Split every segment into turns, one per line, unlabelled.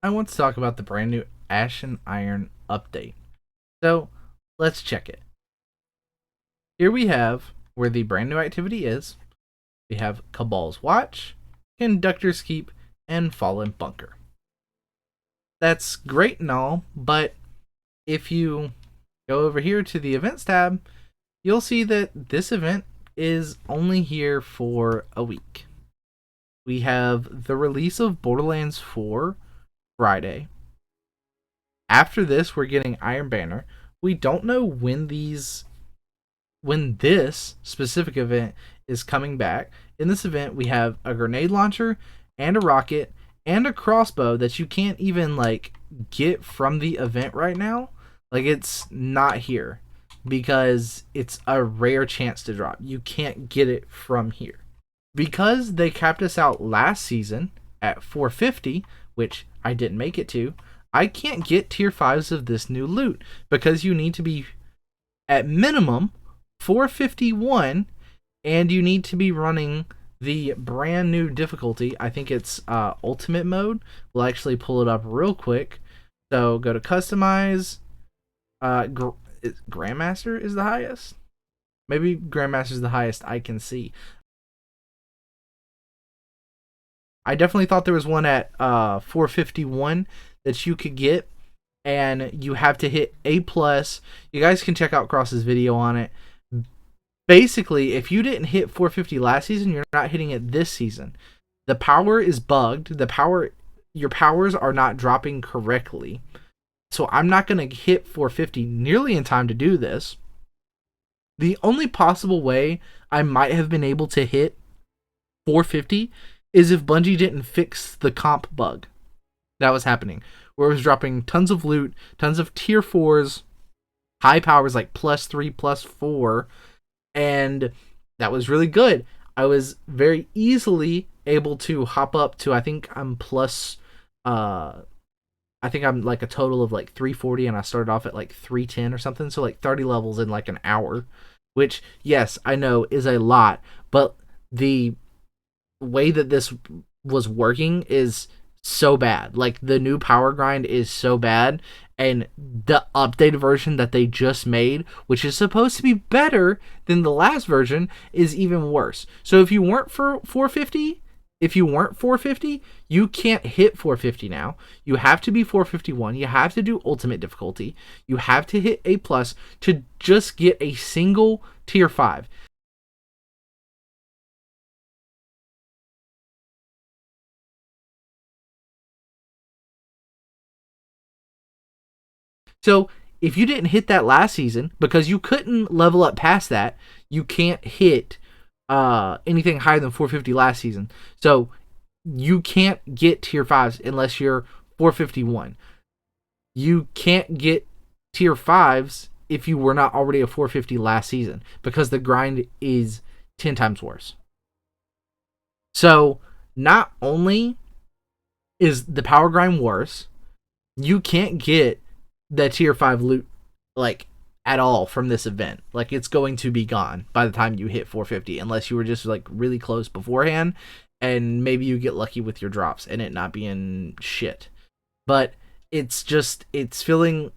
I want to talk about the brand new Ashen Iron update. So let's check it. Here we have where the brand new activity is. We have Cabal's Watch, Conductor's Keep, and Fallen Bunker. That's great and all, but if you go over here to the events tab, you'll see that this event is only here for a week. We have the release of Borderlands 4 Friday. After this, we're getting Iron Banner. We don't know when this specific event is coming back. In this event, we have a grenade launcher and a rocket and a crossbow that you can't even get from the event right now. It's not here because it's a rare chance to drop. You can't get it from here. Because they capped us out last season at 450, which I didn't make it to, I can't get tier 5s of this new loot because you need to be at minimum 451 and you need to be running the brand new difficulty. I think it's ultimate mode. We'll actually pull it up real quick. So go to customize. Grandmaster is the highest. Maybe Grandmaster is the highest I can see. I definitely thought there was one at 451 that you could get, and you have to hit A+. You guys can check out Cross's video on it. Basically, if you didn't hit 450 last season, you're not hitting it this season. The power is bugged. Your powers are not dropping correctly. So I'm not going to hit 450 nearly in time to do this. The only possible way I might have been able to hit 450 is if Bungie didn't fix the comp bug that was happening, where it was dropping tons of loot, tons of tier 4s, high powers like +3, +4, and that was really good. I was very easily able to hop up to, I think I'm like a total of 340, and I started off at 310 or something, so 30 levels in an hour, which, yes, I know is a lot, but the way that this was working is so bad. The new power grind is so bad, and the updated version that they just made, which is supposed to be better than the last version, is even worse. So if you weren't 450, you can't hit 450 now. You have to be 451. You have to do ultimate difficulty. You have to hit A+ to just get a single tier 5. So if you didn't hit that last season, because you couldn't level up past that, you can't hit anything higher than 450 last season. So you can't get tier 5s unless you're 451. You can't get tier 5s if you were not already a 450 last season, because the grind is 10 times worse. So not only is the power grind worse, you can't get the tier 5 loot at all from this event. It's going to be gone by the time you hit 450, unless you were just really close beforehand, and maybe you get lucky with your drops and it not being shit. But it's feeling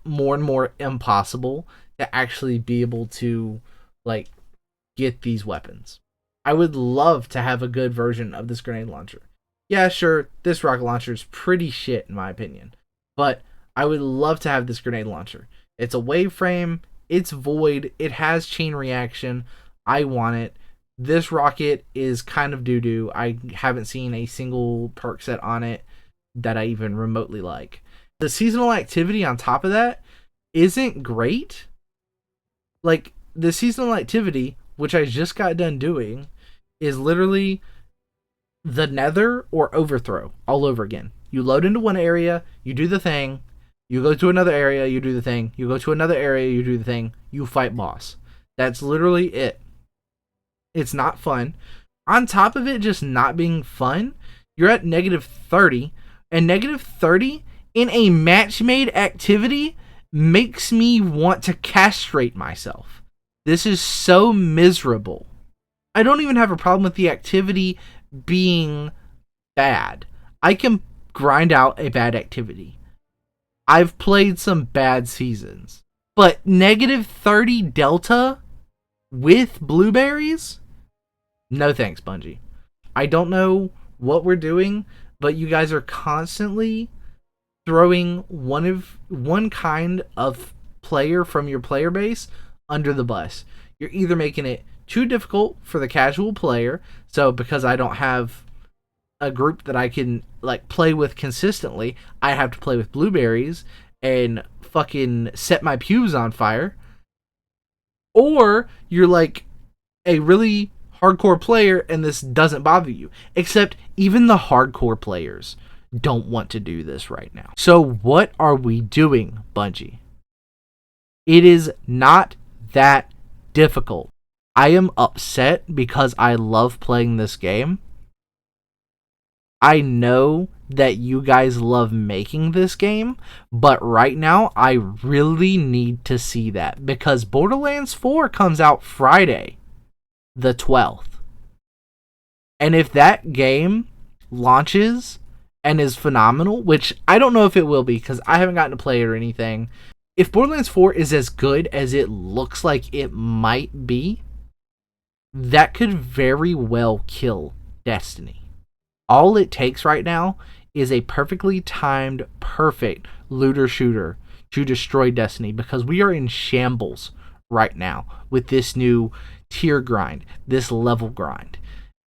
more and more impossible to actually be able to get these weapons. I would love to have a good version of this grenade launcher. Yeah, sure, this rocket launcher is pretty shit in my opinion, but I would love to have this grenade launcher. It's a wave frame, it's void, it has chain reaction. I want it. This rocket is kind of doo-doo. I haven't seen a single perk set on it that I even remotely like. The seasonal activity on top of that isn't great. The seasonal activity, which I just got done doing, is literally the Nether or Overthrow all over again. You load into one area, you do the thing, you go to another area, you do the thing, you go to another area, you do the thing, you fight boss. That's literally it. It's not fun. On top of it just not being fun, you're at -30, and -30 in a match-made activity makes me want to castrate myself. This is so miserable. I don't even have a problem with the activity being bad. I can grind out a bad activity. I've played some bad seasons. But negative 30 delta with blueberries? No thanks, Bungie. I don't know what we're doing, but you guys are constantly throwing one kind of player from your player base under the bus. You're either making it too difficult for the casual player, so because I don't have a group that I can like play with consistently, I have to play with blueberries and fucking set my pubes on fire. Or you're like a really hardcore player and this doesn't bother you. Except even the hardcore players don't want to do this right now. So what are we doing, Bungie? It is not that difficult. I am upset because I love playing this game. I know that you guys love making this game, but right now I really need to see that because Borderlands 4 comes out Friday, the 12th. And if that game launches and is phenomenal, which I don't know if it will be because I haven't gotten to play it or anything, if Borderlands 4 is as good as it looks like it might be, that could very well kill Destiny. All it takes right now is a perfectly timed, perfect looter shooter to destroy Destiny because we are in shambles right now with this new tier grind, this level grind.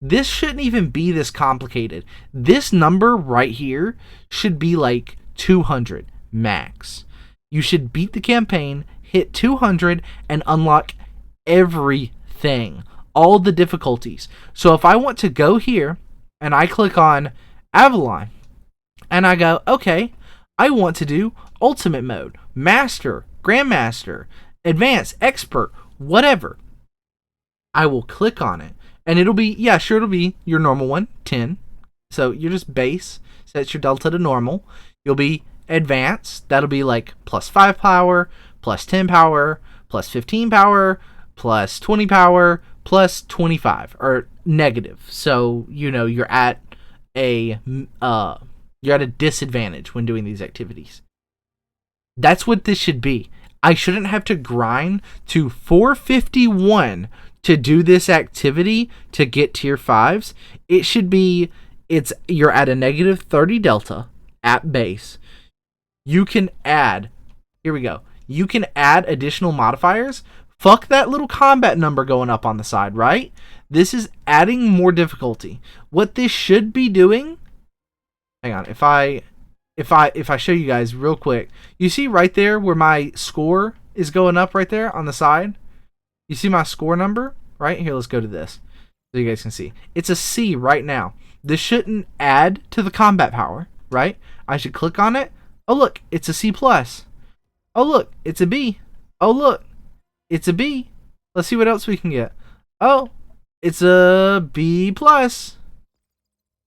This shouldn't even be this complicated. This number right here should be like 200 max. You should beat the campaign, hit 200, and unlock everything, all the difficulties. So if I want to go here, and I click on Avalon, and I go, okay, I want to do Ultimate Mode, Master, Grandmaster, Advanced, Expert, whatever. I will click on it, and it'll be, yeah, sure, it'll be your normal one, 10. So you're just base, set your delta to normal. You'll be Advanced, that'll be like plus 5 power, plus 10 power, plus 15 power, plus 20 power, plus 25, or negative. So, you know, you're at a disadvantage when doing these activities. That's what this should be. I shouldn't have to grind to 451 to do this activity to get tier 5s. It should be, you're at a negative 30 delta at base. You can add, here we go. You can add additional modifiers. Fuck that little combat number going up on the side, right? This is adding more difficulty. What this should be doing, hang on, if I show you guys real quick, you see right there where my score is going up right there on the side? You see my score number? Right here, let's go to this so you guys can see. It's a C right now. This shouldn't add to the combat power, right? I should click on it. Oh look, it's a C+. Oh look, it's a B. Oh look, it's a B. Let's see what else we can get. Oh, it's a B+.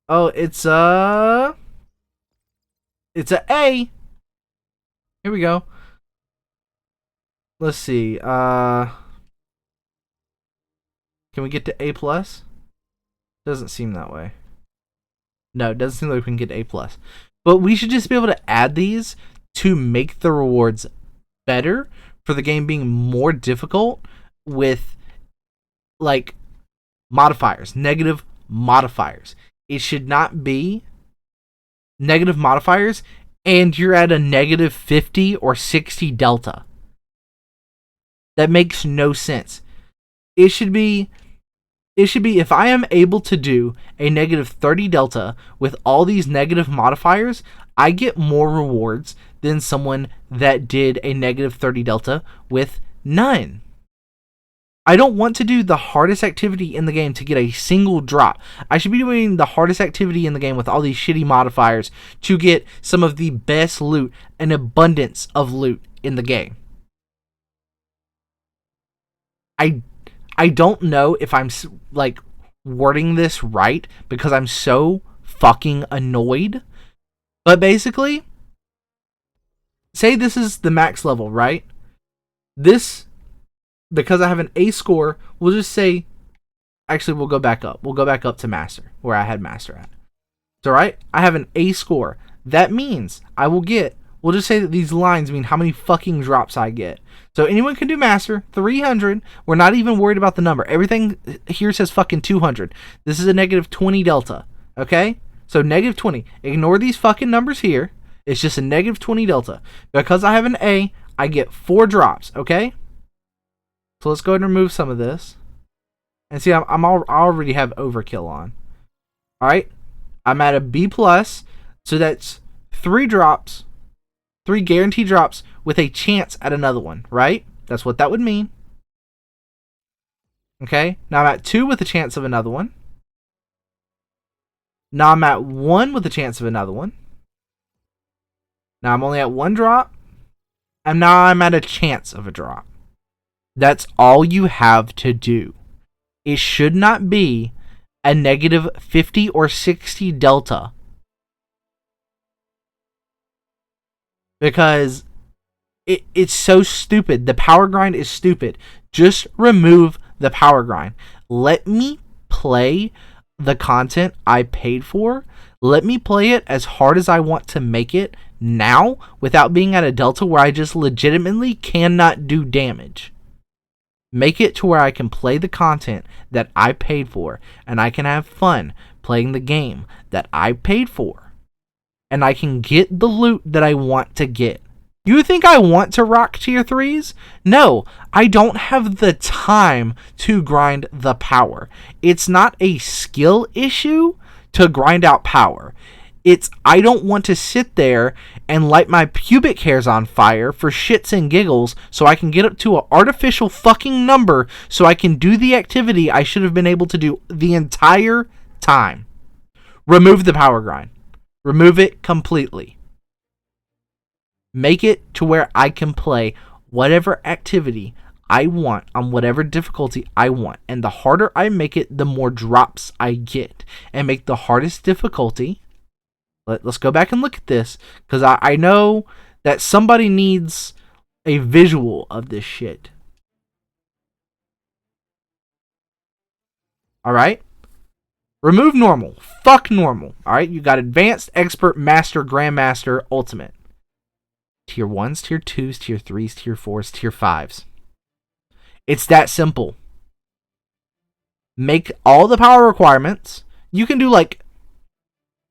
Oh, it's a A. Here we go. Let's see. Can we get to A+? Doesn't seem that way. No, it doesn't seem like we can get A+. But we should just be able to add these to make the rewards better for the game being more difficult with like modifiers, negative modifiers. It should not be negative modifiers and you're at a negative 50 or 60 delta. That makes no sense. It should be if I am able to do a negative 30 delta with all these negative modifiers, I get more rewards than someone that did a negative 30 delta with none. I don't want to do the hardest activity in the game to get a single drop. I should be doing the hardest activity in the game with all these shitty modifiers to get some of the best loot, an abundance of loot in the game. I don't know if I'm like wording this right because I'm so fucking annoyed. But basically, say this is the max level, right? This, because I have an A score, we'll just say, actually we'll go back up. We'll go back up to master, where I had master at. So right, I have an A score. that means I will get, we'll just say that these lines mean how many fucking drops I get. So anyone can do master, 300. We're not even worried about the number. Everything here says fucking 200. This is a negative 20 delta, okay? So negative 20. Ignore these fucking numbers here. It's just a negative 20 delta. Because I have an A, I get 4 drops, okay? So let's go ahead and remove some of this. And see, I already have overkill on. Alright? I'm at a B+, so that's 3 drops, 3 guaranteed drops with a chance at another one, right? That's what that would mean. Okay? Now I'm at 2 with a chance of another one. Now I'm at 1 with a chance of another one. Now I'm only at 1 drop. And now I'm at a chance of a drop. That's all you have to do. It should not be a negative 50 or 60 delta. Because it's so stupid. The power grind is stupid. Just remove the power grind. Let me play the content I paid for. Let me play it as hard as I want to make it now without being at a delta where I just legitimately cannot do damage. Make it to where I can play the content that I paid for and I can have fun playing the game that I paid for. And I can get the loot that I want to get. You think I want to rock tier 3s? No, I don't have the time to grind the power. It's not a skill issue to grind out power. It's I don't want to sit there and light my pubic hairs on fire for shits and giggles so I can get up to an artificial fucking number so I can do the activity I should have been able to do the entire time. Remove the power grind. Remove it completely. Make it to where I can play whatever activity I want on whatever difficulty I want. And the harder I make it, the more drops I get. And make the hardest difficulty. Let's go back and look at this. Because I know that somebody needs a visual of this shit. Alright? Remove normal. Fuck normal. Alright? You got advanced, expert, master, grandmaster, ultimate. Tier 1s, tier 2s, tier 3s, tier 4s, tier 5s. It's that simple. Make all the power requirements. You can do like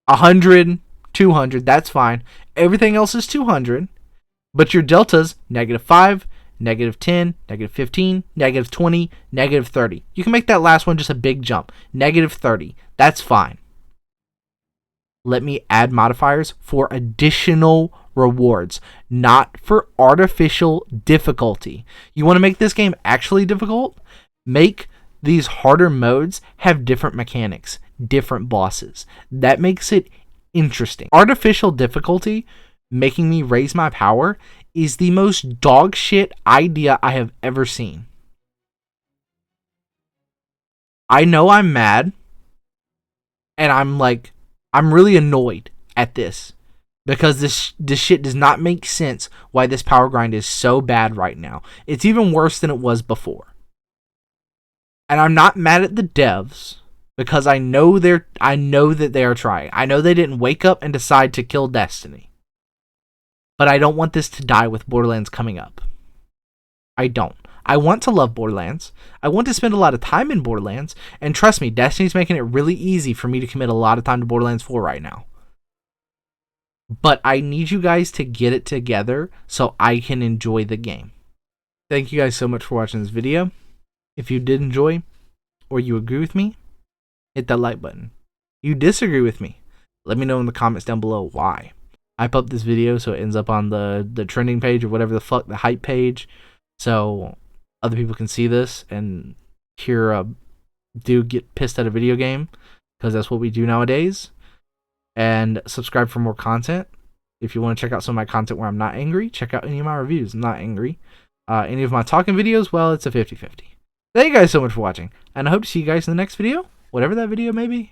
100, 200, that's fine. Everything else is 200. But your deltas, -5, -10, -15, -20, -30. You can make that last one just a big jump. -30. That's fine. Let me add modifiers for additional rewards, not for artificial difficulty. You want to make this game actually difficult? Make these harder modes have different mechanics, different bosses. That makes it interesting. Artificial difficulty, making me raise my power, is the most dog shit idea I have ever seen. I know I'm mad, and I'm really annoyed at this. Because this shit does not make sense why this power grind is so bad right now. It's even worse than it was before. And I'm not mad at the devs because I know that they are trying. I know they didn't wake up and decide to kill Destiny. But I don't want this to die with Borderlands coming up. I don't. I want to love Borderlands. I want to spend a lot of time in Borderlands. And trust me, Destiny's making it really easy for me to commit a lot of time to Borderlands 4 right now. But I need you guys to get it together so I can enjoy the game. Thank you guys so much for watching this video. If you did enjoy, or you agree with me, hit that like button. You disagree with me, let me know in the comments down below why. I put up this video so it ends up on the trending page or whatever the fuck, the hype page, so other people can see this and hear a dude get pissed at a video game, because that's what we do nowadays. And subscribe for more content. If you want to check out some of my content where I'm not angry, check out any of my reviews. I'm not angry. Any of my talking videos, well, it's a 50-50. Thank you guys so much for watching, and I hope to see you guys in the next video, whatever that video may be.